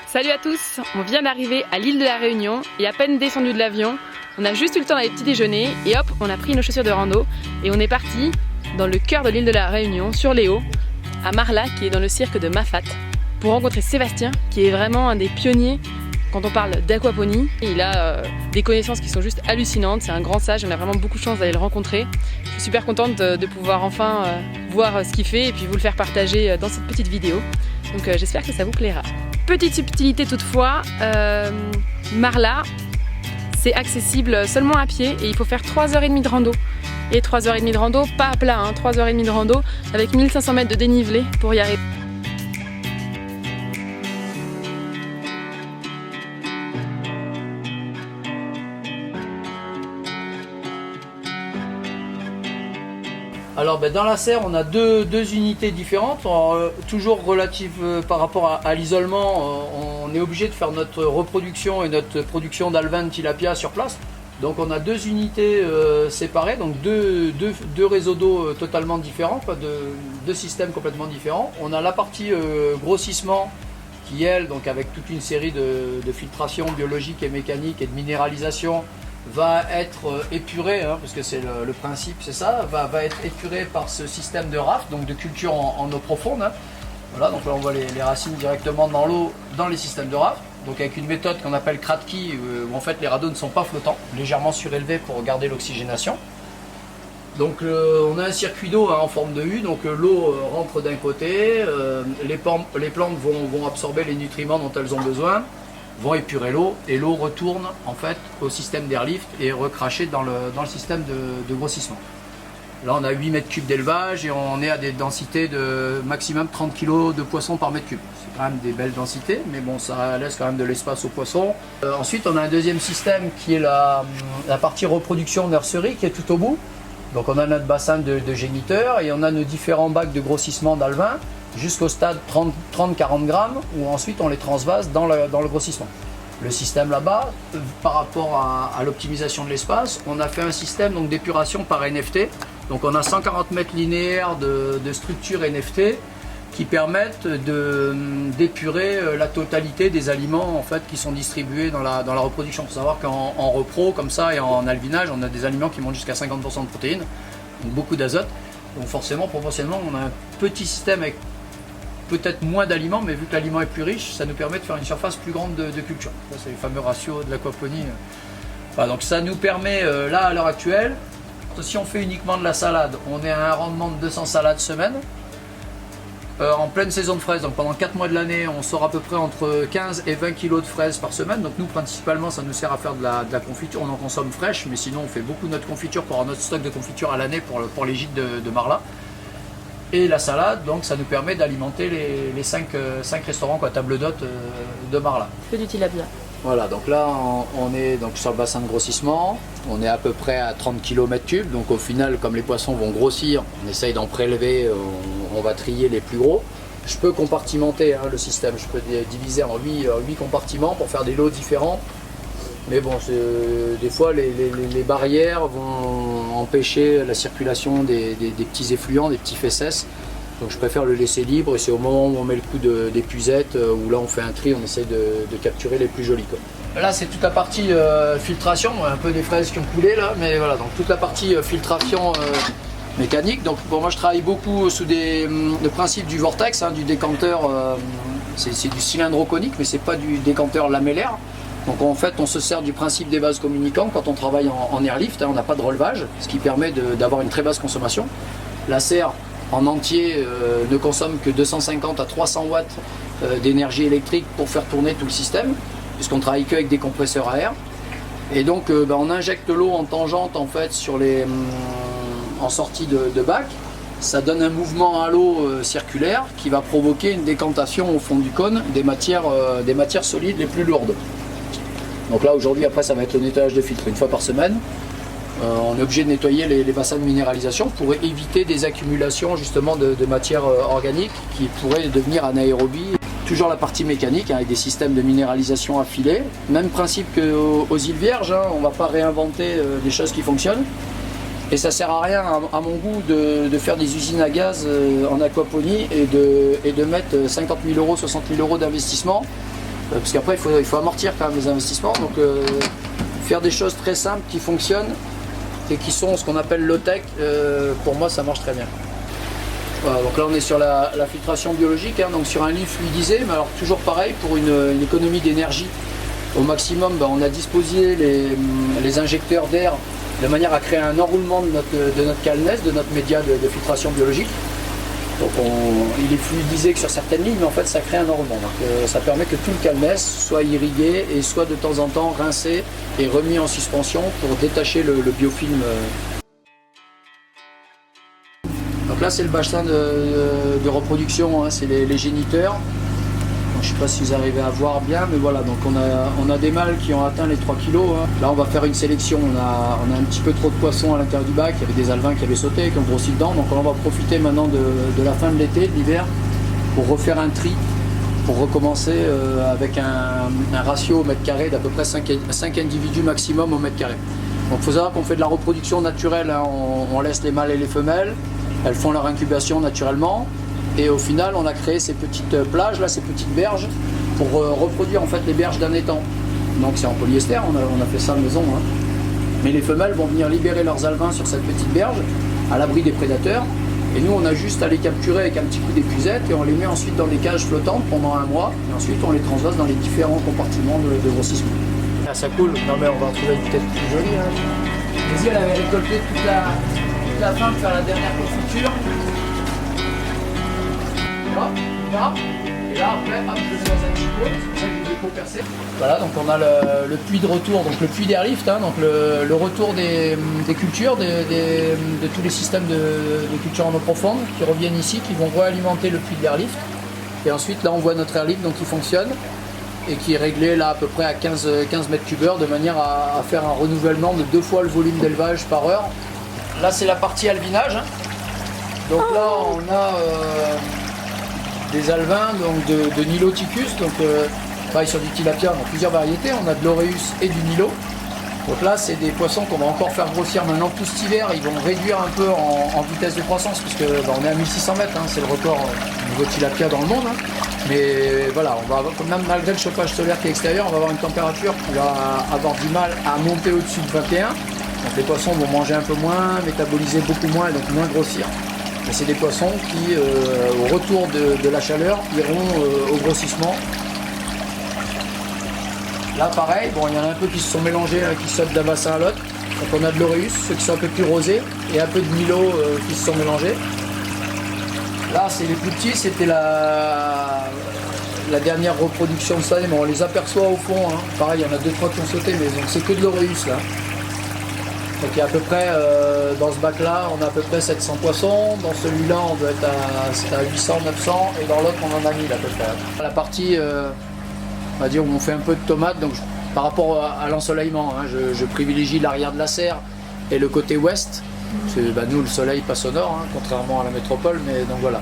Salut à tous, on vient d'arriver à l'île de la Réunion et à peine descendu de l'avion, on a juste eu le temps d'aller petit déjeuner et hop, on a pris nos chaussures de rando et on est parti dans le cœur de l'île de la Réunion, sur les Hauts, à Marla qui est dans le cirque de Mafate, pour rencontrer Sébastien qui est vraiment un des pionniers quand on parle d'aquaponie. Il a des connaissances qui sont juste hallucinantes, c'est un grand sage, on a vraiment beaucoup de chance d'aller le rencontrer. Je suis super contente de pouvoir enfin voir ce qu'il fait et puis vous le faire partager dans cette petite vidéo. Donc j'espère que ça vous plaira. Petite subtilité toutefois, Marla, c'est accessible seulement à pied et il faut faire 3h30 de rando. Et 3h30 de rando, pas à plat, 3h30 de rando avec 1500 mètres de dénivelé pour y arriver. Alors dans la serre on a deux unités différentes, alors, toujours relatives par rapport à l'isolement, on est obligé de faire notre reproduction et notre production d'alevin de tilapia sur place. Donc on a deux unités séparées, donc deux réseaux d'eau totalement différents, deux systèmes complètement différents. On a la partie grossissement qui elle, donc avec toute une série de filtrations biologiques et mécaniques et de minéralisation, va être épuré, parce que c'est le principe, c'est ça, va être épuré par ce système de raft, donc de culture en eau profonde. Voilà, donc là on voit les racines directement dans l'eau, dans les systèmes de raft, donc avec une méthode qu'on appelle Kratky, où en fait les radeaux ne sont pas flottants, légèrement surélevés pour garder l'oxygénation. Donc on a un circuit d'eau en forme de U, donc l'eau rentre d'un côté, les plantes vont absorber les nutriments dont elles ont besoin, vont épurer l'eau et l'eau retourne en fait au système d'airlift et est recrachée dans le système de grossissement. Là on a 8 mètres cubes d'élevage et on est à des densités de maximum 30 kg de poissons par mètre cube. C'est quand même des belles densités, mais bon, ça laisse quand même de l'espace aux poissons. Ensuite on a un deuxième système qui est la partie reproduction nurserie qui est tout au bout. Donc on a notre bassin de géniteurs et on a nos différents bacs de grossissement d'alevin jusqu'au stade 30-40 grammes où ensuite on les transvase dans le grossissement. Le système là-bas, par rapport à l'optimisation de l'espace, on a fait un système d'épuration par NFT. Donc on a 140 mètres linéaires de structures NFT qui permettent d'épurer la totalité des aliments en fait, qui sont distribués dans la reproduction. Il faut savoir qu'en repro comme ça et en alvinage, on a des aliments qui montent jusqu'à 50% de protéines, donc beaucoup d'azote. Donc forcément, proportionnellement, on a un petit système avec peut-être moins d'aliments, mais vu que l'aliment est plus riche, ça nous permet de faire une surface plus grande de culture. Ça, c'est les fameux ratios de l'aquaponie. Voilà, donc ça nous permet, là, à l'heure actuelle, si on fait uniquement de la salade, on est à un rendement de 200 salades semaine. En pleine saison de fraises, donc pendant 4 mois de l'année, on sort à peu près entre 15 et 20 kg de fraises par semaine. Donc nous, principalement, ça nous sert à faire de la confiture. On en consomme fraîche, mais sinon, on fait beaucoup de notre confiture pour avoir notre stock de confiture à l'année pour les gîtes de Marla. Et la salade, donc ça nous permet d'alimenter les 5 restaurants table d'hôte de Marla. Que du tilapia. Voilà, donc là on est donc sur le bassin de grossissement, on est à peu près à 30 km3, donc au final comme les poissons vont grossir, on essaye d'en prélever, on va trier les plus gros. Je peux compartimenter le système, je peux diviser en 8 compartiments pour faire des lots différents. Mais bon, des fois les barrières vont empêcher la circulation des petits effluents, des petits fesses. Donc je préfère le laisser libre et c'est au moment où on met le coup d'épuisette, où là on fait un tri, on essaie de capturer les plus jolis. Là c'est toute la partie filtration, un peu des fraises qui ont coulé là, mais voilà, donc toute la partie filtration mécanique. Donc bon, moi je travaille beaucoup sous le principe du vortex, du décanteur, c'est du cylindre conique, mais c'est pas du décanteur lamellaire. Donc en fait on se sert du principe des vases communicants quand on travaille en airlift, on n'a pas de relevage, ce qui permet d'avoir une très basse consommation. La serre en entier ne consomme que 250 à 300 watts d'énergie électrique pour faire tourner tout le système, puisqu'on travaille qu'avec des compresseurs à air. Et donc on injecte l'eau en tangente en fait en sortie de bac. Ça donne un mouvement à l'eau circulaire qui va provoquer une décantation au fond du cône des matières solides les plus lourdes. Donc là aujourd'hui après ça va être le nettoyage de filtre une fois par semaine. On est obligé de nettoyer les bassins de minéralisation pour éviter des accumulations justement de matières organiques qui pourraient devenir anaérobies. Toujours la partie mécanique avec des systèmes de minéralisation affilés. Même principe qu'aux îles Vierges, on ne va pas réinventer des choses qui fonctionnent. Et ça sert à rien, à mon goût, de faire des usines à gaz en aquaponie et de mettre 50 000 euros, 60 000 euros d'investissement. Parce qu'après, il faut amortir quand même les investissements. Donc, faire des choses très simples qui fonctionnent et qui sont ce qu'on appelle low-tech, pour moi, ça marche très bien. Voilà, donc là, on est sur la filtration biologique, hein, donc sur un lit fluidisé, mais alors toujours pareil, pour une économie d'énergie au maximum, on a disposé les injecteurs d'air de manière à créer un enroulement de notre calnès, de notre média de filtration biologique. Donc il est fluidisé que sur certaines lignes, mais en fait ça crée un enroulement. Donc ça permet que tout le calnès soit irrigué et soit de temps en temps rincé et remis en suspension pour détacher le biofilm. Donc là c'est le bassin de reproduction, hein, c'est les géniteurs. Je ne sais pas si vous arrivez à voir bien, mais voilà, donc on a des mâles qui ont atteint les 3 kg. Hein. Là, on va faire une sélection. On a un petit peu trop de poissons à l'intérieur du bac. Il y avait des alevins qui avaient sauté, qui ont grossi dedans. Donc, on va profiter maintenant de la fin de l'été, de l'hiver, pour refaire un tri, pour recommencer avec un ratio au mètre carré d'à peu près 5 individus maximum au mètre carré. Donc, il faut savoir qu'on fait de la reproduction naturelle. Hein. On laisse les mâles et les femelles. Elles font leur incubation naturellement. Et au final, on a créé ces petites plages, là, ces petites berges, pour reproduire en fait les berges d'un étang. Donc c'est en polyester, on a fait ça à la maison. Hein. Mais les femelles vont venir libérer leurs alevins sur cette petite berge, à l'abri des prédateurs. Et nous, on a juste à les capturer avec un petit coup d'épuisette et on les met ensuite dans des cages flottantes pendant un mois. Et ensuite, on les transvase dans les différents compartiments de grossissement. Ah, ça coule. Non mais on va retrouver une tête plus jolie. Hein. Vas-y, elle avait récolté toute la fin de faire la dernière confiture. Et là après, hop, je le mets dans un petit pot, c'est pour ça que j'ai des pots percés. Voilà, donc on a le puits de retour, donc le puits d'airlift, hein, donc le retour des cultures, de tous les systèmes de culture en eau profonde qui reviennent ici, qui vont réalimenter le puits d'airlift. Et ensuite là on voit notre airlift donc, qui fonctionne et qui est réglé là à peu près à 15 mètres cubeurs de manière à faire un renouvellement de 2 fois le volume d'élevage par heure. Là c'est la partie alvinage. Hein. Donc là on a des alevins donc de Niloticus, donc pareil sur du tilapia, on a plusieurs variétés, on a de l'Oreus et du Nilo. Donc là c'est des poissons qu'on va encore faire grossir maintenant tout cet hiver, ils vont réduire un peu en vitesse de croissance puisque on est à 1600 mètres, hein, c'est le record au niveau tilapia dans le monde. Hein. Mais voilà, on va même malgré le chauffage solaire qui est extérieur, on va avoir une température qui va avoir du mal à monter au-dessus de 21. Donc les poissons vont manger un peu moins, métaboliser beaucoup moins et donc moins grossir. Et c'est des poissons qui, au retour de la chaleur, iront au grossissement. Là, pareil, bon, il y en a un peu qui se sont mélangés, qui sautent d'un bassin à l'autre. Donc on a de l'Oreus, ceux qui sont un peu plus rosés, et un peu de Nilo qui se sont mélangés. Là, c'est les plus petits, c'était la dernière reproduction de ça, mais on les aperçoit au fond. Hein. Pareil, il y en a 2-3 qui ont sauté, mais donc c'est que de l'Oreus là. Donc il y a à peu près, dans ce bac-là, on a à peu près 700 poissons. Dans celui-là, on doit être à 800, 900. Et dans l'autre, on en a 1000 à peu près. La partie, on va dire, où on fait un peu de tomates. Donc par rapport à l'ensoleillement, hein, je privilégie l'arrière de la serre et le côté ouest. Parce que nous, le soleil passe au nord, hein, contrairement à la métropole. Mais donc voilà,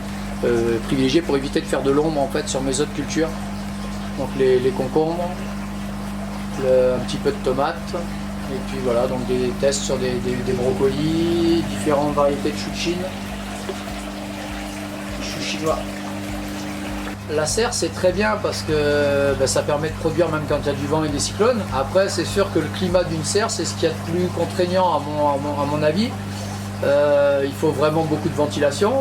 privilégié pour éviter de faire de l'ombre en fait sur mes autres cultures. Donc les concombres, un petit peu de tomates. Et puis voilà, donc des tests sur des brocolis, différentes variétés de choux de Chine, choux chinois. La serre c'est très bien parce que ça permet de produire même quand il y a du vent et des cyclones. Après c'est sûr que le climat d'une serre c'est ce qu'il y a de plus contraignant à mon avis. Il faut vraiment beaucoup de ventilation.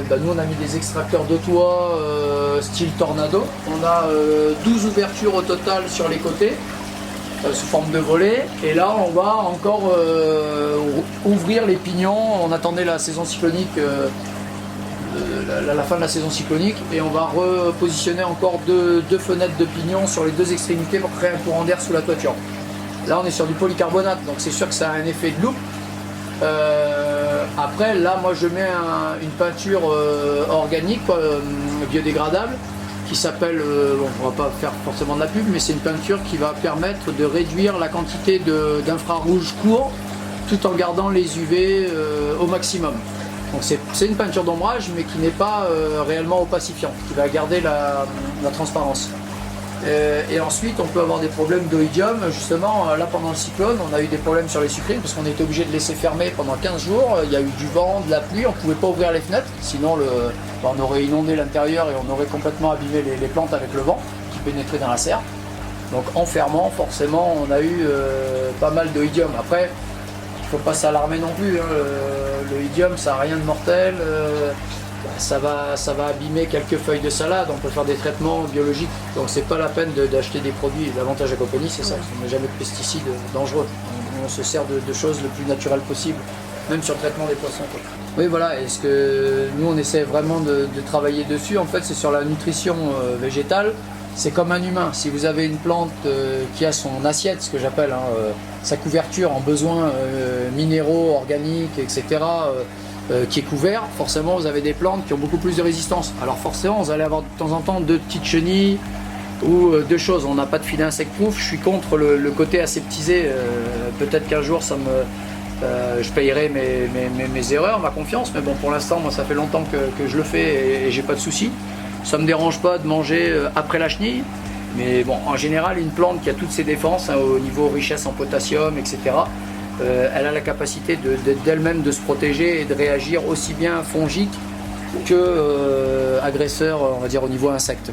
Nous on a mis des extracteurs de toit style tornado. On a 12 ouvertures au total sur les côtés. Sous forme de volet, et là on va encore ouvrir les pignons. On attendait la saison cyclonique, la fin de la saison cyclonique, et on va repositionner encore deux fenêtres de pignons sur les 2 extrémités pour créer un courant d'air sous la toiture. Là on est sur du polycarbonate, donc c'est sûr que ça a un effet de loupe. Après là moi je mets une peinture organique, biodégradable, qui s'appelle, on ne va pas faire forcément de la pub, mais c'est une peinture qui va permettre de réduire la quantité d'infrarouge court tout en gardant les UV au maximum. Donc c'est une peinture d'ombrage mais qui n'est pas réellement opacifiante, qui va garder la transparence. Et ensuite, on peut avoir des problèmes d'oïdium. Justement, là pendant le cyclone, on a eu des problèmes sur les sucrines parce qu'on était obligé de laisser fermer pendant 15 jours. Il y a eu du vent, de la pluie, on ne pouvait pas ouvrir les fenêtres, sinon on aurait inondé l'intérieur et on aurait complètement abîmé les plantes avec le vent qui pénétrait dans la serre. Donc en fermant, forcément, on a eu pas mal d'oïdium. Après, il ne faut pas s'alarmer non plus. L'oïdium, ça n'a rien de mortel. Ça va abîmer quelques feuilles de salade, on peut faire des traitements biologiques, donc c'est pas la peine d'acheter des produits. L'avantage à Coppetti, c'est ça, on n'a jamais de pesticides dangereux. On se sert de choses le plus naturelles possible, même sur le traitement des poissons. Oui, voilà, et ce que nous on essaie vraiment de travailler dessus, en fait, c'est sur la nutrition végétale. C'est comme un humain. Si vous avez une plante qui a son assiette, ce que j'appelle sa couverture en besoins minéraux, organiques, etc., qui est couvert, forcément vous avez des plantes qui ont beaucoup plus de résistance. Alors forcément vous allez avoir de temps en temps 2 petites chenilles ou 2 choses. On n'a pas de filet insect-proof, je suis contre le côté aseptisé. Peut-être qu'un jour je payerai mes erreurs, ma confiance, mais bon, pour l'instant moi ça fait longtemps que je le fais et j'ai pas de soucis. Ça me dérange pas de manger après la chenille, mais bon, en général une plante qui a toutes ses défenses au niveau richesse en potassium, etc., elle a la capacité d'elle-même de se protéger et de réagir aussi bien fongique que agresseur, on va dire, au niveau insecte.